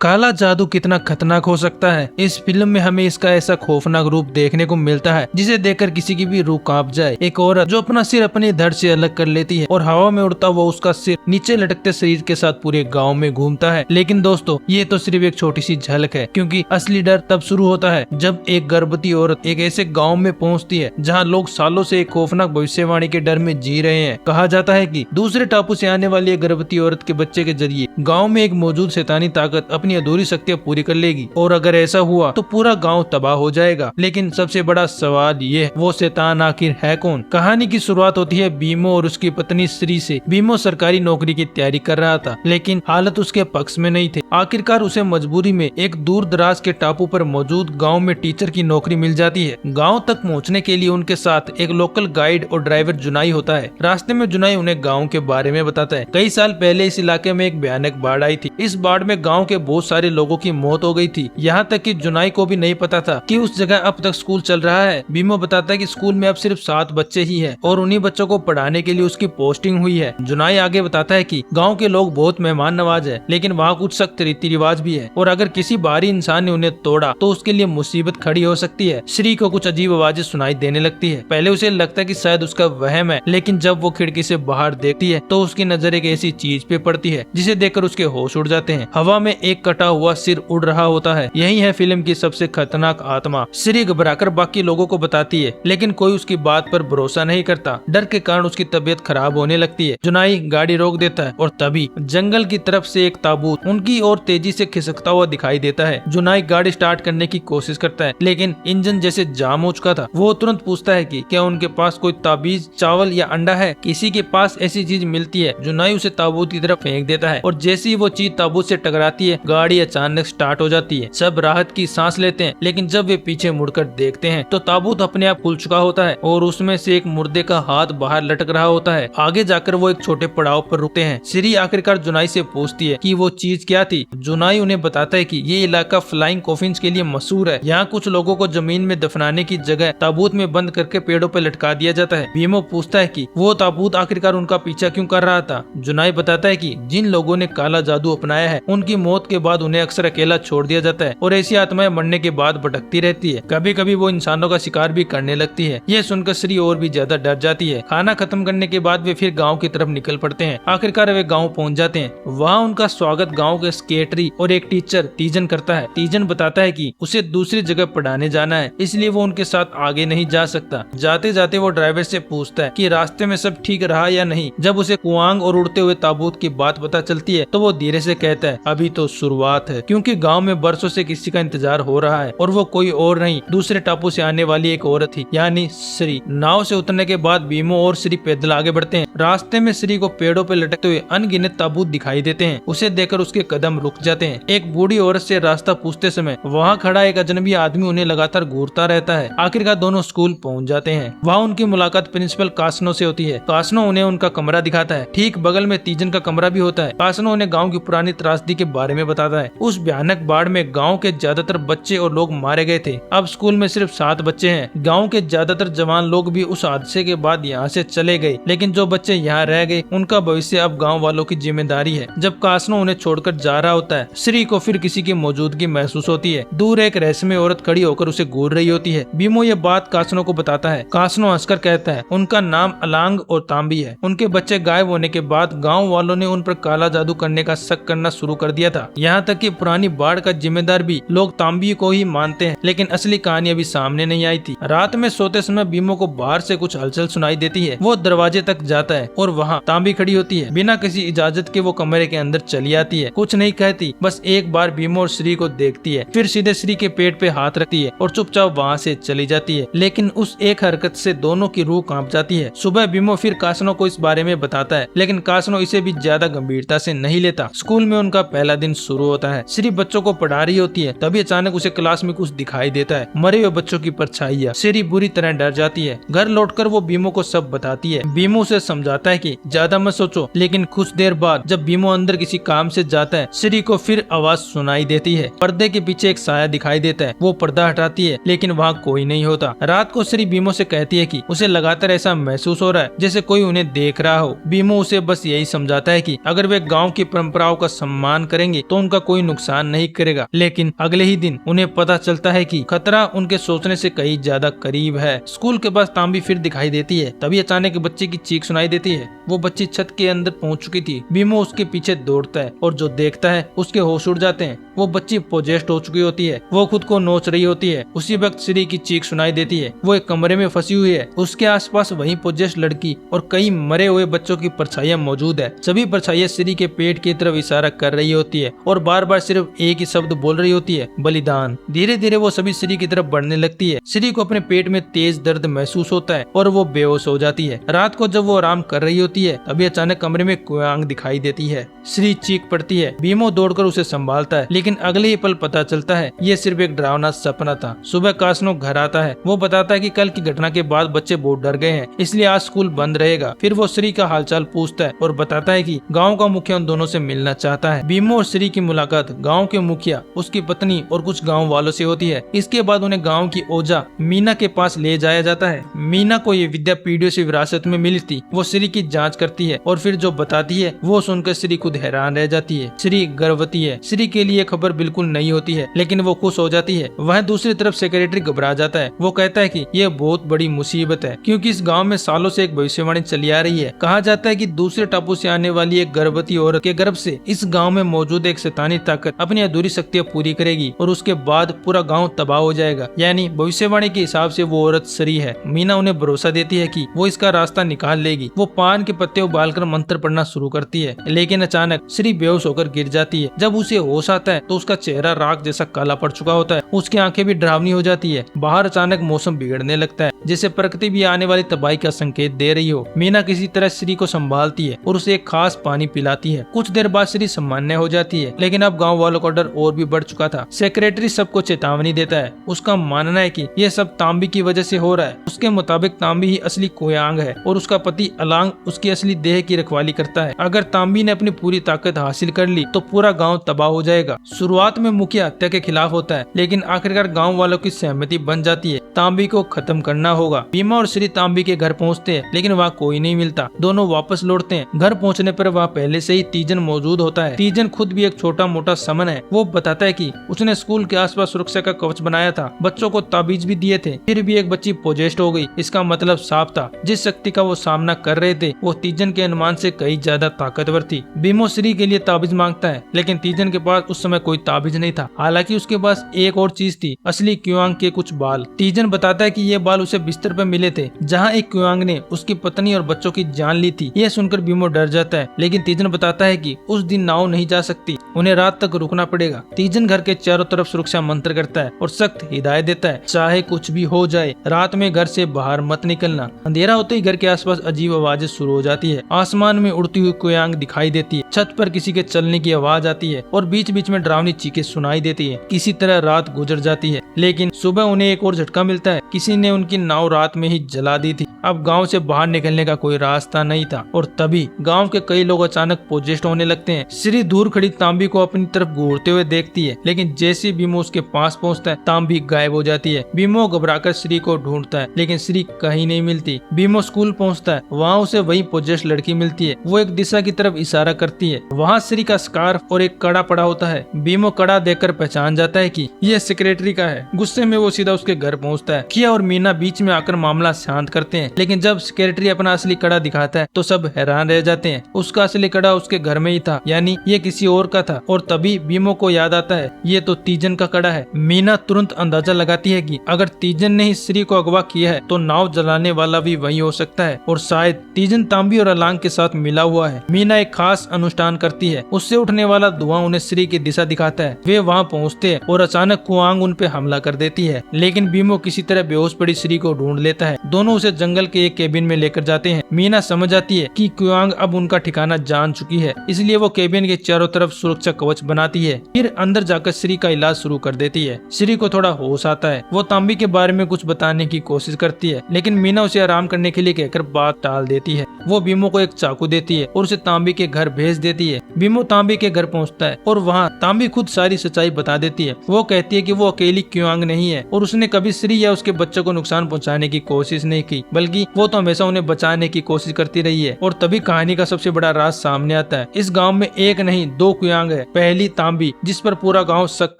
काला जादू कितना खतरनाक हो सकता है। इस फिल्म में हमें इसका ऐसा खौफनाक रूप देखने को मिलता है जिसे देखकर किसी की भी रूह कांप जाए। एक औरत जो अपना सिर अपनी धड़ से अलग कर लेती है और हवा में उड़ता हुआ उसका सिर नीचे लटकते शरीर के साथ पूरे गांव में घूमता है। लेकिन दोस्तों, ये तो सिर्फ एक छोटी सी झलक है, क्योंकि असली डर तब शुरू होता है जब एक गर्भवती औरत एक ऐसे गाँव में पहुँचती है जहाँ लोग सालों से एक खौफनाक भविष्यवाणी के डर में जी रहे हैं। कहा जाता है कि दूसरे टापू से आने वाली एक गर्भवती औरत के बच्चे के जरिए गाँव में एक मौजूद शैतानी ताकत अपनी अधूरी शक्तियां पूरी कर लेगी, और अगर ऐसा हुआ तो पूरा गांव तबाह हो जाएगा। लेकिन सबसे बड़ा सवाल ये, वो शैतान आखिर है कौन? कहानी की शुरुआत होती है बीमो और उसकी पत्नी श्री से। बीमो सरकारी नौकरी की तैयारी कर रहा था, लेकिन हालत उसके पक्ष में नहीं थे। आखिरकार उसे मजबूरी में एक दूर दराज के टापू पर मौजूद गाँव में टीचर की नौकरी मिल जाती है। गाँव तक पहुँचने के लिए उनके साथ एक लोकल गाइड और ड्राइवर जुनाई होता है। रास्ते में जुनाई उन्हें गाँव के बारे में बताता है। कई साल पहले इस इलाके में एक भयानक बाढ़ आई थी। इस बाढ़ में गाँव के बहुत सारे लोगों की मौत हो गई थी। यहाँ तक कि जुनाई को भी नहीं पता था कि उस जगह अब तक स्कूल चल रहा है। बीमो बताता है कि स्कूल में अब सिर्फ 7 बच्चे ही हैं और उन्हीं बच्चों को पढ़ाने के लिए उसकी पोस्टिंग हुई है। जुनाई आगे बताता है कि गांव के लोग बहुत मेहमान नवाज है, लेकिन वहाँ कुछ सख्त रीति रिवाज भी है, और अगर किसी बाहरी इंसान ने उन्हें तोड़ा तो उसके लिए मुसीबत खड़ी हो सकती है। श्री को कुछ अजीब आवाजें सुनाई देने लगती है। पहले उसे लगता है कि शायद उसका वहम है, लेकिन जब वो खिड़की से बाहर देखती है तो उसकी नजर एक ऐसी चीज पे पड़ती है जिसे देखकर उसके होश उड़ जाते हैं। हवा में एक कटा हुआ सिर उड़ रहा होता है। यही है फिल्म की सबसे खतरनाक आत्मा। श्री घबराकर बाकी लोगों को बताती है, लेकिन कोई उसकी बात पर भरोसा नहीं करता। डर के कारण उसकी तबीयत खराब होने लगती है। जुनाई गाड़ी रोक देता है और तभी जंगल की तरफ से एक ताबूत उनकी ओर तेजी से खिसकता हुआ दिखाई देता है। जुनाई गाड़ी स्टार्ट करने की कोशिश करता है, लेकिन इंजन जैसे जाम हो चुका था। वो तुरंत पूछता है कि क्या उनके पास कोई ताबीज, चावल या अंडा है? किसी के पास ऐसी चीज मिलती है? जुनाई उसे ताबूत की तरफ फेंक देता है, और जैसे ही वो चीज ताबूत से टकराती है, गाड़ी अचानक स्टार्ट हो जाती है। सब राहत की सांस लेते हैं, लेकिन जब वे पीछे मुड़कर देखते हैं तो ताबूत अपने आप खुल चुका होता है और उसमें से एक मुर्दे का हाथ बाहर लटक रहा होता है। आगे जाकर वो एक छोटे पड़ाव पर रुकते हैं। श्री आखिरकार जुनाई से पूछती है कि वो चीज क्या थी। जुनाई उन्हें बताता है कि ये इलाका फ्लाइंग कॉफिन्स के लिए मशहूर है। यहाँ कुछ लोगों को जमीन में दफनाने की जगह ताबूत में बंद करके पेड़ों पर लटका दिया जाता है। बीमो पूछता है कि वो ताबूत आखिरकार उनका पीछा क्यों कर रहा था। जुनाई बताता है कि जिन लोगों ने काला जादू अपनाया है, उनकी मौत के बाद उन्हें अक्सर अकेला छोड़ दिया जाता है, और ऐसी आत्माएं मरने के बाद भटकती रहती है। कभी कभी वो इंसानों का शिकार भी करने लगती है। यह सुनकर श्री और भी ज्यादा डर जाती है। खाना खत्म करने के बाद वे फिर गांव की तरफ निकल पड़ते हैं। आखिरकार वे गांव पहुंच जाते हैं। वहां उनका स्वागत गांव के सेक्रेटरी और एक टीचर तीजन करता है। तीजन बताता है कि उसे दूसरी जगह पढ़ाने जाना है, इसलिए वो उनके साथ आगे नहीं जा सकता। जाते जाते वो ड्राइवर से पूछता है कि रास्ते में सब ठीक रहा या नहीं। जब उसे कुआंग और उड़ते हुए ताबूत की बात पता चलती है तो वो धीरे से कहता है, अभी तो शुरुआत है, क्योंकि गांव में बरसों से किसी का इंतजार हो रहा है, और वो कोई और नहीं, दूसरे टापू से आने वाली एक औरत थी, यानी श्री। नाव से उतरने के बाद बीमो और श्री पैदल आगे बढ़ते हैं। रास्ते में श्री को पेड़ों पर लटकते हुए अनगिनत ताबूत दिखाई देते हैं। उसे देखकर उसके कदम रुक जाते हैं। एक बूढ़ी औरत से रास्ता पूछते समय वहाँ खड़ा एक अजनबी आदमी उन्हें लगातार घूरता रहता है। आखिरकार दोनों स्कूल पहुँच जाते हैं। वहाँ उनकी मुलाकात प्रिंसिपल कासनो से होती है। कासनो उन्हें उनका कमरा दिखाता है। ठीक बगल में तीजन का कमरा भी होता है। कासनो उन्हें गाँव की पुरानी त्रासदी के बारे में बताता है। उस भयानक बाढ़ में गाँव के ज्यादातर बच्चे और लोग मारे गए थे। अब स्कूल में सिर्फ 7 बच्चे हैं। गाँव के ज्यादातर जवान लोग भी उस हादसे के बाद यहाँ से चले गए, लेकिन जो बच्चे यहाँ रह गए उनका भविष्य अब गाँव वालों की जिम्मेदारी है। जब कासनो उन्हें छोड़कर जा रहा होता है, श्री को फिर किसी की मौजूदगी महसूस होती है। दूर एक रहस्यमय औरत खड़ी होकर उसे घूर रही होती है। बीमो ये बात कासनो को बताता है। कासनो हंसकर कहता है, उनका नाम अलांग और तांबी है। उनके बच्चे गायब होने के बाद गाँव वालों ने उन पर काला जादू करने का शक करना शुरू कर दिया था। यहाँ तक कि पुरानी बाढ़ का जिम्मेदार भी लोग तांबी को ही मानते हैं, लेकिन असली कहानी अभी सामने नहीं आई थी। रात में सोते समय बीमो को बाहर से कुछ हलचल सुनाई देती है। वो दरवाजे तक जाता है और वहाँ तांबी खड़ी होती है। बिना किसी इजाजत के वो कमरे के अंदर चली आती है। कुछ नहीं कहती, बस एक बार बीमो और श्री को देखती है, फिर सीधे श्री के पेट पे हाथ रखती है और चुपचाप वहाँ से चली जाती है। लेकिन उस एक हरकत से दोनों की रूह कांप जाती है। सुबह बीमो फिर कासनो को इस बारे में बताता है, लेकिन कासनो इसे भी ज्यादा गंभीरता से नहीं लेता। स्कूल में उनका पहला दिन शुरू होता है। श्री बच्चों को पढ़ा रही होती है, तभी अचानक उसे क्लास में कुछ दिखाई देता है, मरे हुए बच्चों की परछाइयां। श्री बुरी तरह डर जाती है। घर लौटकर वो बीमो को सब बताती है। बीमो उसे समझाता है कि ज्यादा मत सोचो, लेकिन कुछ देर बाद जब बीमो अंदर किसी काम से जाता है, श्री को फिर आवाज सुनाई देती है। पर्दे के पीछे एक साया दिखाई देता है। वो पर्दा हटाती है, लेकिन वहाँ कोई नहीं होता। रात को श्री बीमो से कहती है कि उसे लगातार ऐसा महसूस हो रहा है जैसे कोई उन्हें देख रहा हो। बीमो उसे बस यही समझाता है कि अगर वे गाँव की परंपराओं का सम्मान करेंगे तो उनका कोई नुकसान नहीं करेगा। लेकिन अगले ही दिन उन्हें पता चलता है कि खतरा उनके सोचने से कहीं ज्यादा करीब है। स्कूल के पास तांबी फिर दिखाई देती है। तभी अचानक बच्चे की चीख सुनाई देती है। वो बच्ची छत के अंदर पहुंच चुकी थी। बीमो उसके पीछे दौड़ता है और जो देखता है उसके होश उड़ जाते हैं। वो बच्ची पोजेस्ट हो चुकी होती है। वो खुद को नोच रही होती है। उसी वक्त श्री की चीख सुनाई देती है। वो एक कमरे में फंसी हुई है। उसके आसपास वही पोजेस्ट लड़की और कई मरे हुए बच्चों की परछाइयां मौजूद है। सभी परछाइयां श्री के पेट की तरफ इशारा कर रही होती है और बार बार सिर्फ एक ही शब्द बोल रही होती है, बलिदान। धीरे धीरे वो सभी श्री की तरफ बढ़ने लगती है। श्री को अपने पेट में तेज दर्द महसूस होता है और वो बेहोश हो जाती है। रात को जब वो आराम कर रही होती है तभी अचानक कमरे में कुयांग दिखाई देती है। श्री चीख पड़ती है। बीमो दौड़कर उसे संभालता है, लेकिन अगले ही पल पता चलता है ये सिर्फ एक डरावना सपना था। सुबह कासनो घर आता है। वो बताता है कि कल की घटना के बाद बच्चे बहुत डर गए हैं, इसलिए आज स्कूल बंद रहेगा। फिर वो श्री का हालचाल पूछता है और बताता है कि गांव का मुखिया उन दोनों से मिलना चाहता है। बीमो और श्री की मुलाकात गांव के मुखिया, उसकी पत्नी और कुछ गांव वालों से होती है। इसके बाद उन्हें गांव की ओझा मीना के पास ले जाया जाता है। मीना को ये विद्या पीढ़ियों से विरासत में मिली थी। वो श्री की जांच करती है और फिर जो बताती है वो सुनकर श्री खुद हैरान रह जाती है। श्री गर्भवती है। श्री के लिए खबर बिल्कुल नहीं होती है, लेकिन वो खुश हो जाती है। वह दूसरी तरफ सेक्रेटरी घबरा जाता है। वो कहता है कि यह बहुत बड़ी मुसीबत है, क्योंकि इस गांव में सालों से एक भविष्यवाणी चली आ रही है। कहा जाता है कि दूसरे टापू से आने वाली एक गर्भवती औरत के गर्भ से इस गांव में मौजूद एक शैतानी ताकत अपनी अधूरी शक्तियां पूरी करेगी और उसके बाद पूरा गांव तबाह हो जाएगा। यानी भविष्यवाणी के हिसाब से वो औरत श्री है। मीना उन्हें भरोसा देती है कि वो इसका रास्ता निकाल लेगी। वो पान के पत्ते उबालकर मंत्र पढ़ना शुरू करती है, लेकिन अचानक श्री बेहोश होकर गिर जाती है। जब उसे होश आता है तो उसका चेहरा राख जैसा काला पड़ चुका होता है। उसकी आंखें भी डरावनी हो जाती है। बाहर अचानक मौसम बिगड़ने लगता है, जैसे प्रकृति भी आने वाली तबाही का संकेत दे रही हो। मीना किसी तरह श्री को संभालती है और उसे एक खास पानी पिलाती है। कुछ देर बाद श्री सामान्य हो जाती है, लेकिन अब गांव वालों का डर और भी बढ़ चुका था। सेक्रेटरी सबको चेतावनी देता है। उसका मानना है कि यह सब तांबी की वजह से हो रहा है। उसके मुताबिक तांबी ही असली कुयांग है और उसका पति अलांग उसकी असली देह की रखवाली करता है। अगर तांबी ने अपनी पूरी ताकत हासिल कर ली तो पूरा गांव तबाह हो जाएगा। शुरुआत में मुखिया हत्या के खिलाफ होता है, लेकिन आखिरकार गांव वालों की सहमति बन जाती है। तांबी को खत्म करना होगा। बीमा और श्री तांबी के घर पहुंचते हैं, लेकिन वहाँ कोई नहीं मिलता। दोनों वापस लौटते हैं। घर पहुंचने पर वहाँ पहले से ही तीजन मौजूद होता है। तीजन खुद भी एक छोटा मोटा समन है। वो बताता है कि उसने स्कूल के आसपास सुरक्षा का कवच बनाया था, बच्चों को ताबीज भी दिए थे, फिर भी एक बच्ची पोजेस्ट हो गई। इसका मतलब साफ था, जिस शक्ति का वो सामना कर रहे थे वो तीजन के अनुमान से कई ज्यादा ताकतवर थी। बीमो श्री के लिए ताबीज मांगता है, लेकिन तीजन के पास उस समय कोई ताबीज नहीं था। हालांकि उसके पास एक और चीज थी, असली क्युआंग के कुछ बाल। तीजन बताता है कि ये बाल उसे बिस्तर पर मिले थे, जहाँ एक क्युआंग ने उसकी पत्नी और बच्चों की जान ली थी। यह सुनकर बीमो डर जाता है, लेकिन तीजन बताता है कि उस दिन नाव नहीं जा सकती, उन्हें रात तक रुकना पड़ेगा। तीजन घर के चारों तरफ सुरक्षा मंत्र करता है और सख्त हिदायत देता है, चाहे कुछ भी हो जाए रात में घर से बाहर मत निकलना। अंधेरा होते ही घर के आसपास अजीब आवाजें शुरू हो जाती है। आसमान में उड़ती हुई क्युआंग दिखाई देती है। छत पर किसी के चलने की आवाज आती है और बीच बीच में डरावनी चीखें सुनाई देती है। किसी तरह रात गुजर जाती है, लेकिन सुबह उन्हें एक और झटका मिलता है। किसी ने उनकी नाव रात में ही जला दी थी। अब गांव से बाहर निकलने का कोई रास्ता नहीं था और तभी गांव के कई लोग अचानक पोजेस्ट होने लगते हैं। श्री दूर खड़ी तांबी को अपनी तरफ घूरते हुए देखती है, लेकिन जैसे बीमो उसके पास पहुंचता है तांबी गायब हो जाती है। बीमो घबराकर श्री को ढूंढता है, लेकिन श्री कहीं नहीं मिलती। बीमो स्कूल पहुंचता है, वहाँ उसे वही पोजेस्ट लड़की मिलती है। वो एक दिशा की तरफ इशारा करती है। वहाँ श्री का स्कार्फ और एक कड़ा पड़ा होता है। बीमो कड़ा देखकर पहचान जाता है कि यह सेक्रेटरी का है। गुस्से में वो सीधा उसके घर पहुंचता है। किया और मीना बीच में आकर मामला शांत करते हैं, लेकिन जब सेक्रेटरी अपना असली कड़ा दिखाता है तो सब हैरान रह जाते हैं। उसका असली कड़ा उसके घर में ही था, यानी ये किसी और का था। और तभी बीमो को याद आता है ये तो तीजन का कड़ा है। मीना तुरंत अंदाजा लगाती है कि अगर तीजन ने ही श्री को अगवा किया है तो नाव जलाने वाला भी वही हो सकता है और शायद तीजन तांबी और अलांग के साथ मिला हुआ है। मीना एक खास अनुष्ठान करती है। उससे उठने वाला धुआं उन्हें श्री की दिशा दिखाता है। वे वहाँ पहुँचते हैं और अचानक कुआंग उन पे हमला कर देती है, लेकिन बीमो किसी तरह बेहोश पड़ी श्री को ढूंढ लेता है। दोनों उसे जंगल के एक केबिन में लेकर जाते हैं। मीना समझ जाती है कि कुआंग अब उनका ठिकाना जान चुकी है, इसलिए वो केबिन के चारों तरफ सुरक्षा कवच बनाती है। फिर अंदर जाकर श्री का इलाज शुरू कर देती है। श्री को थोड़ा होश आता है। वो तांबी के बारे में कुछ बताने की कोशिश करती है, लेकिन मीना उसे आराम करने के लिए कहकर बात टाल देती है। वो बीमो को एक चाकू देती है और उसे तांबी के घर भेज देती है। बीमो तांबी के घर पहुंचता है और वहाँ तांबी खुद सारी सच्चाई बता देती है। वो कहती है कि वो अकेली क्युआंग नहीं है और उसने कभी श्री या उसके बच्चों को नुकसान पहुंचाने की कोशिश नहीं की, बल्कि बल्कि वो तो हमेशा उन्हें बचाने की कोशिश करती रही है। और तभी कहानी का सबसे बड़ा राज सामने आता है। इस गाँव में एक नहीं 2 कुयांग है। पहली तांबी, जिस पर पूरा गाँव शक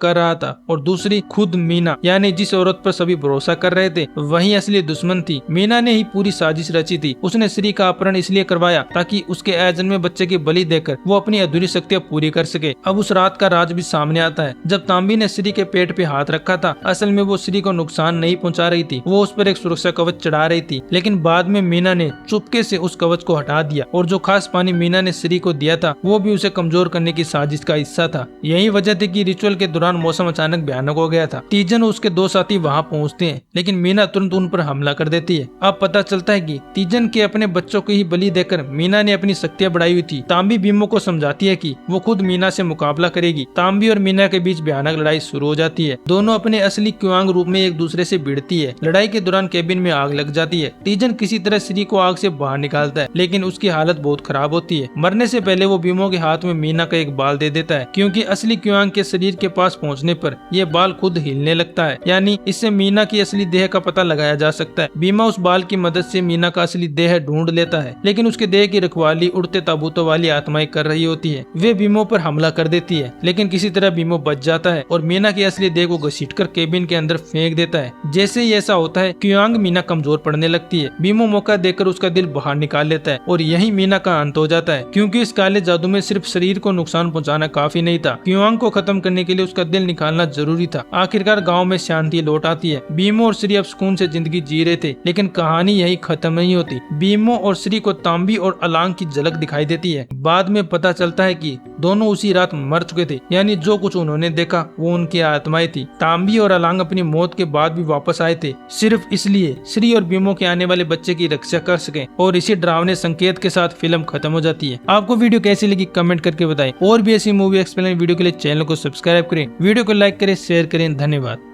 कर रहा था, और दूसरी खुद मीना, यानी जिस औरत पर सभी भरोसा कर रहे थे वही असली दुश्मन थी। मीना ने ही पूरी साजिश रची थी। उसने श्री का अपहरण इसलिए करवाया ताकि उसके अजन्मे बच्चे की बलि देकर वो अपनी अधूरी शक्तियां पूरी कर सके। अब उस रात का राज भी सामने आता है। जब तांबी ने श्री के पेट पे हाथ रखा था, असल में वो श्री को नुकसान नहीं पहुंचा रही थी, वो उस पर एक सुरक्षा कवच चढ़ा रही थी। लेकिन बाद में मीना ने चुपके से उस कवच को हटा दिया, और जो खास पानी मीना ने श्री को दिया था वो भी उसे कमजोर करने की साजिश का हिस्सा था। यही वजह थी कि रिचुअल के दौरान मौसम अचानक भयानक हो गया था। तीजन और उसके 2 साथी वहाँ पहुँचते हैं, लेकिन मीना तुरंत उन पर हमला कर देती है। अब पता चलता है कि तीजन के अपने बच्चों को ही बलि देकर मीना ने अपनी शक्तियां बढ़ाई हुई थी। तांबी बीमो को समझाती है कि वो खुद मीना से मुकाबला करेगी। तांबी और मीना के बीच भयानक लड़ाई शुरू हो जाती है। दोनों अपने असली क्युआंग रूप में एक दूसरे से भिड़ती है। लड़ाई के दौरान केबिन में आग लग जाती है। तीजन किसी तरह श्री को आग से बाहर निकालता है, लेकिन उसकी हालत बहुत खराब होती है। मरने से पहले वो बीमो के हाथ में मीना का एक बाल दे देता है, क्योंकि असली क्युआंग के शरीर के पास पहुंचने पर यह बाल खुद हिलने लगता है, यानी इससे मीना की असली देह का पता लगाया जा सकता है। बीमा उस बाल की मदद से मीना का असली देह ढूंढ लेता है, लेकिन उसके देह की रखवाली उड़ते ताबूतों वाली आत्माएं कर रही होती है। वे बीमो पर हमला कर देती है, लेकिन किसी तरह बीमो बच जाता है और मीना की असली देह को घसीटकर केबिन के अंदर फेंक देता है। जैसे ही ऐसा होता है, क्युआंग मीना कमजोर पड़ने लगती है। बीमो मौका देकर उसका दिल बाहर निकाल लेता है और यही मीना का अंत हो जाता है, क्योंकि इस काले जादू में सिर्फ शरीर को नुकसान पहुंचाना काफी नहीं था। क्युआंग को खत्म करने के लिए उसका दिल निकालना जरूरी था। आखिरकार गाँव में शांति लौट आती है। बीमो और श्री अब सुकून से जिंदगी जी रहे थे, लेकिन कहानी यही खत्म नहीं होती। बीमो और श्री को तांबी और अलांग की झलक दिखाई देती है। बाद में पता चलता है कि दोनों उसी रात मर चुके थे, यानी जो कुछ उन्होंने देखा वो उनकी आत्माएं थी। तांबी और अलांग अपनी मौत के बाद भी वापस आए थे, सिर्फ इसलिए श्री और बीमो के आने वाले बच्चे की रक्षा कर सके। और इसी डरावने संकेत के साथ फिल्म खत्म हो जाती है। आपको वीडियो कैसी लगी कमेंट करके बताएं, और भी ऐसी मूवी एक्सप्लेन वीडियो के लिए चैनल को सब्सक्राइब करें, वीडियो को लाइक करें, शेयर करें। धन्यवाद।